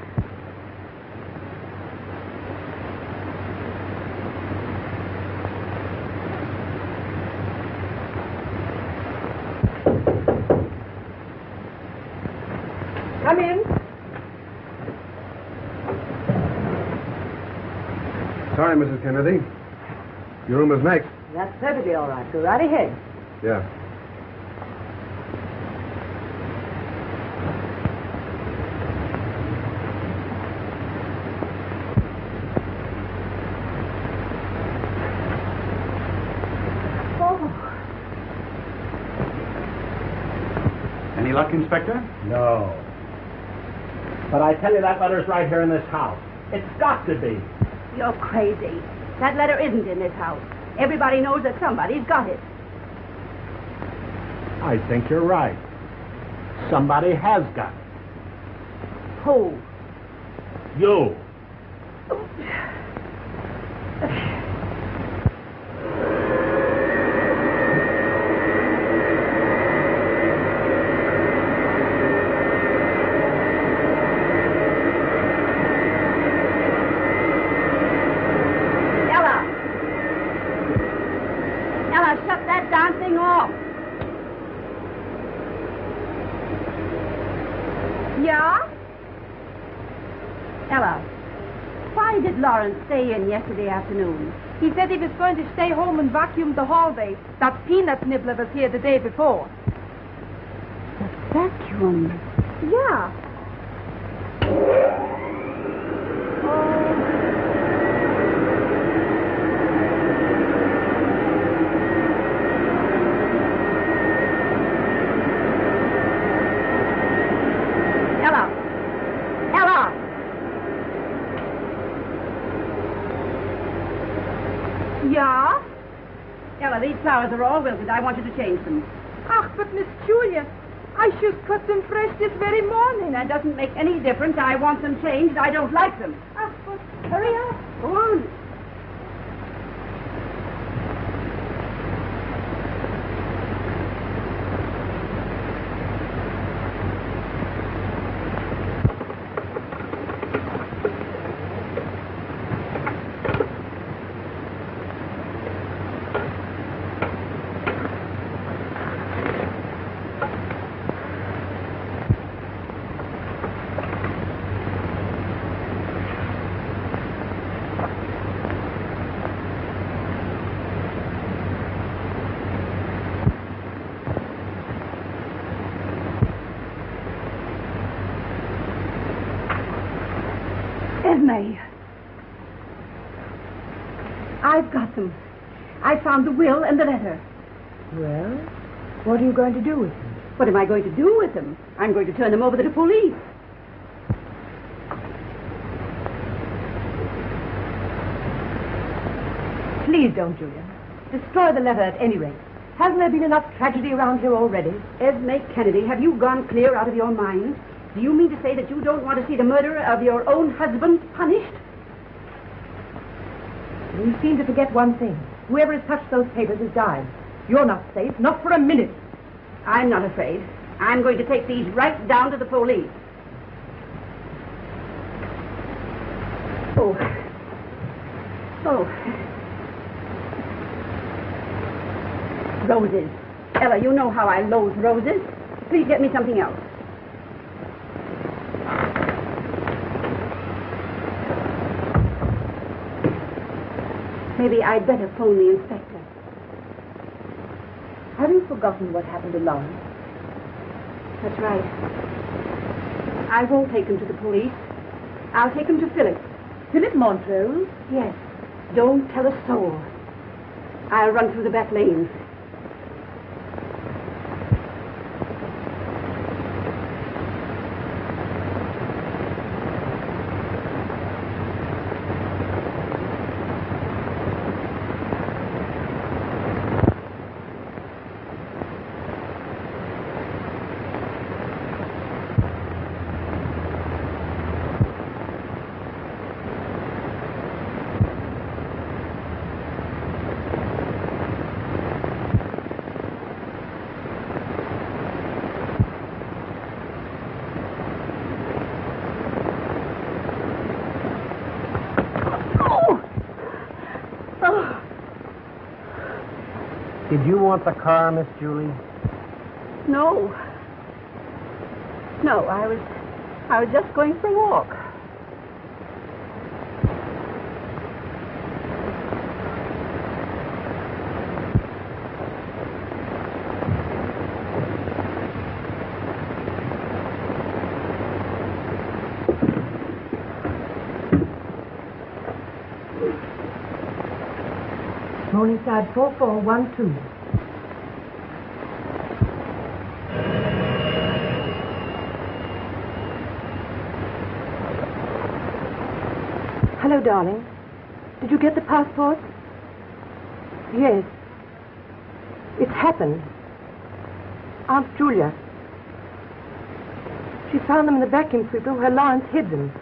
[SPEAKER 12] Come in.
[SPEAKER 13] Sorry, Mrs. Kennedy. Your room is next.
[SPEAKER 12] That's perfectly all right. Go right ahead.
[SPEAKER 13] Yeah.
[SPEAKER 6] Any luck, Inspector?
[SPEAKER 9] No. But I tell you, that letter's right here in this house. It's got to be.
[SPEAKER 5] You're crazy. That letter isn't in this house. Everybody knows that somebody's got it.
[SPEAKER 9] I think you're right. Somebody has got it.
[SPEAKER 5] Who?
[SPEAKER 9] You.
[SPEAKER 5] Stay in yesterday afternoon.
[SPEAKER 12] He said he was going to stay home and vacuum the hallway. That peanut nibbler was here the day before.
[SPEAKER 5] The vacuum?
[SPEAKER 12] Yeah.
[SPEAKER 5] These flowers are all wilted. I want you to change them.
[SPEAKER 12] Ach, but Miss Julia, I should cut them fresh this very morning.
[SPEAKER 5] That doesn't make any difference. I want them changed. I don't like them.
[SPEAKER 12] Ach, but hurry up.
[SPEAKER 5] Go on. Esme. I've got them. I found the will and the letter.
[SPEAKER 12] Well, what are you going to do with them?
[SPEAKER 5] What am I going to do with them? I'm going to turn them over to the police.
[SPEAKER 12] Please don't, Julia. Destroy the letter at any rate. Hasn't there been enough tragedy around here already?
[SPEAKER 5] Esme Kennedy, have you gone clear out of your mind? Do you mean to say that you don't want to see the murderer of your own husband punished?
[SPEAKER 12] You seem to forget one thing. Whoever has touched those papers has died. You're not safe, not for a minute.
[SPEAKER 5] I'm not afraid. I'm going to take these right down to the police. Oh. Roses. Ella, you know how I loathe roses. Please get me something else. Maybe I'd better phone the inspector.
[SPEAKER 12] Have you forgotten what happened to Lawrence?
[SPEAKER 5] That's right. I won't take him to the police. I'll take him to Phillip.
[SPEAKER 12] Phillip Montrose?
[SPEAKER 5] Yes. Don't tell a soul. I'll run through the back lanes.
[SPEAKER 8] Did you want the car, Miss Julie?
[SPEAKER 5] No. No, I was just going for a walk.
[SPEAKER 12] Morningside 4412. Hello, darling. Did you get the passport? Yes. It's happened. Aunt Julia. She found them in the vacuum sweeper where Lawrence hid them.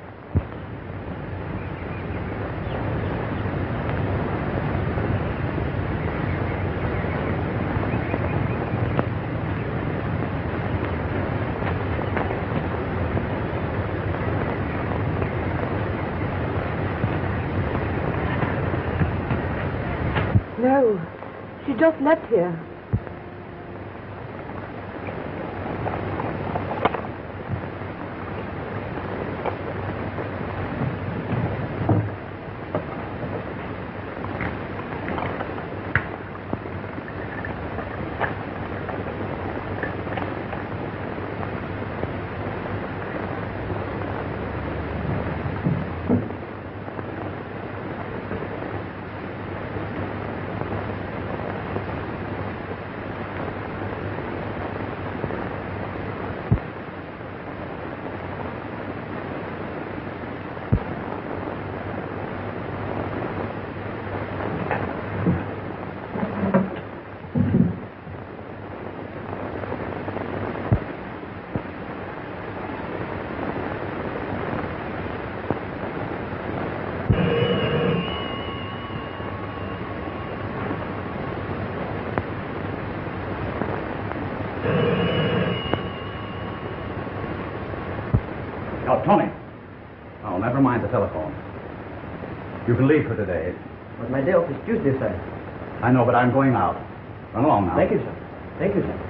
[SPEAKER 12] No, she just left here.
[SPEAKER 6] Oh, Tony. Oh, never mind the telephone. You can leave for today.
[SPEAKER 8] But my day off is Tuesday, sir.
[SPEAKER 6] I know, but I'm going out. Run along now.
[SPEAKER 8] Thank you, sir. Thank you, sir.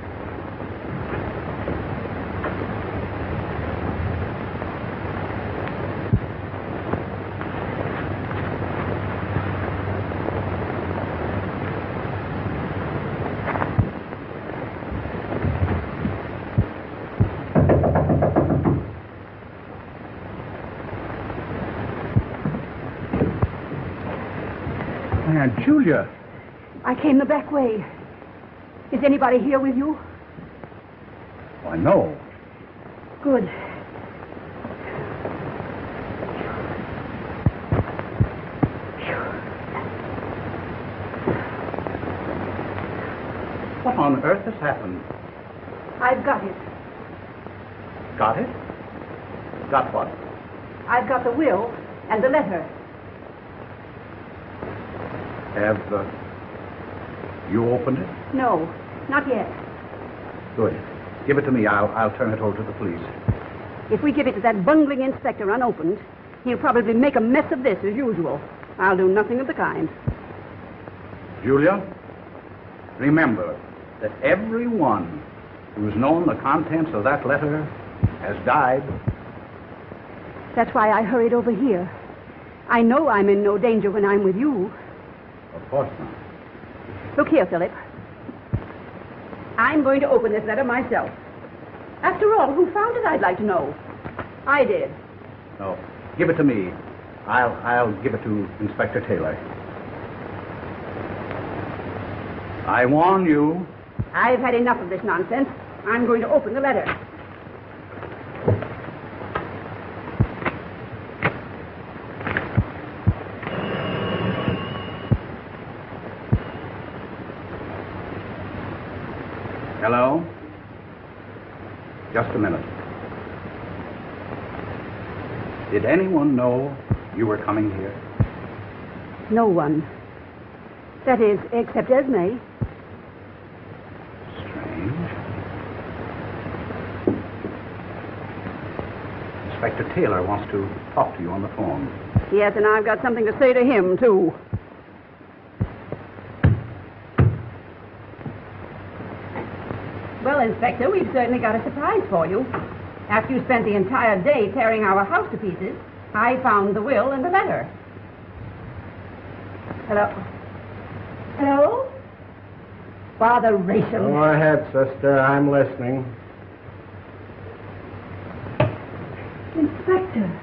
[SPEAKER 6] Aunt Julia.
[SPEAKER 5] I came the back way. Is anybody here with you?
[SPEAKER 6] Why, no.
[SPEAKER 5] Good.
[SPEAKER 6] on earth has happened?
[SPEAKER 5] I've got it.
[SPEAKER 6] Got it? Got what?
[SPEAKER 5] I've got the will and the letter.
[SPEAKER 6] Have you opened it?
[SPEAKER 5] No, not yet.
[SPEAKER 6] Good. Give it to me. I'll turn it over to the police.
[SPEAKER 5] If we give it to that bungling inspector unopened, he'll probably make a mess of this as usual. I'll do nothing of the kind.
[SPEAKER 6] Julia, remember that everyone who's known the contents of that letter has died.
[SPEAKER 5] That's why I hurried over here. I know I'm in no danger when I'm with you.
[SPEAKER 6] Of course not.
[SPEAKER 5] Look here, Phillip. I'm going to open this letter myself. After all, who found it, I'd like to know. I did.
[SPEAKER 6] No, give it to me. I'll give it to Inspector Taylor. I warn you.
[SPEAKER 5] I've had enough of this nonsense. I'm going to open the letter.
[SPEAKER 6] Hello? Just a minute. Did anyone know you were coming here?
[SPEAKER 5] No one. That is, except Esme.
[SPEAKER 6] Strange. Inspector Taylor wants to talk to you on the phone.
[SPEAKER 5] Yes, and I've got something to say to him, too. Well, Inspector, we've certainly got a surprise for you. After you spent the entire day tearing our house to pieces, I found the will and the letter. Hello? Hello? Botheration.
[SPEAKER 9] Go ahead, sister. I'm listening.
[SPEAKER 5] Inspector.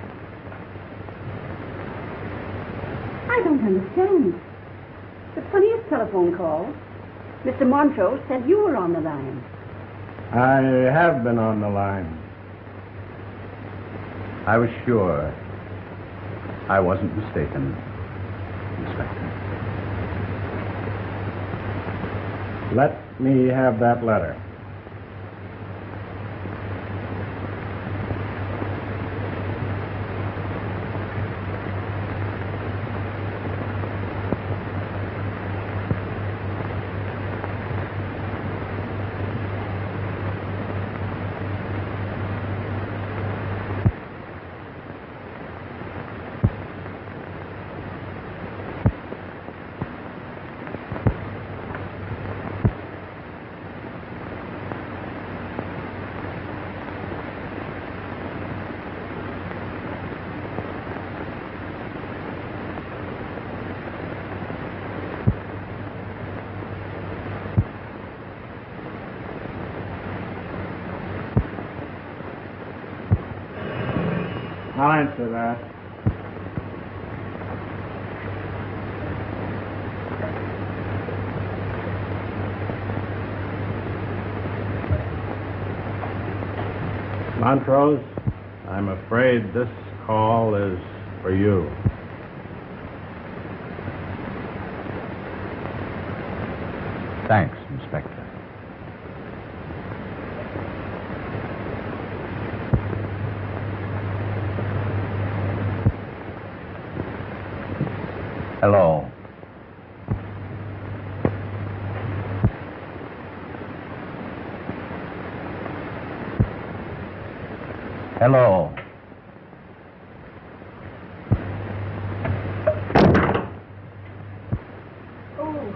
[SPEAKER 5] I don't understand. The funniest telephone call. Mr. Montrose said you were on the line.
[SPEAKER 9] I have been on the line.
[SPEAKER 6] I was sure I wasn't mistaken, Inspector.
[SPEAKER 9] Let me have that letter. I'll answer that. Montrose, I'm afraid this call is for you.
[SPEAKER 6] Thanks, Inspector. Hello. Hello.
[SPEAKER 5] Oh.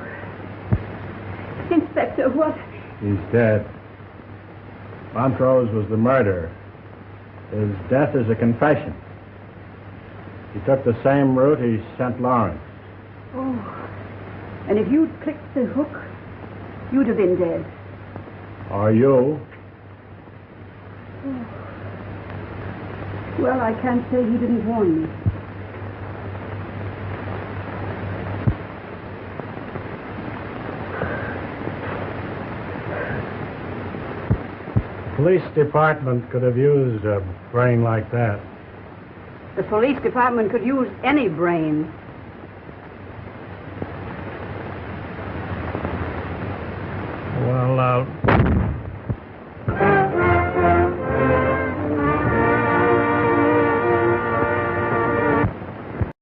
[SPEAKER 5] Inspector, what?
[SPEAKER 9] He's dead. Montrose was the murderer. His death is a confession. He took the same route he sent Lawrence.
[SPEAKER 5] Oh. And if you'd clicked the hook, you'd have been dead.
[SPEAKER 9] Or you.
[SPEAKER 5] Oh. Well, I can't say he didn't warn me.
[SPEAKER 9] Police department could have used a brain like that.
[SPEAKER 5] The police department could use any brain.
[SPEAKER 9] Well,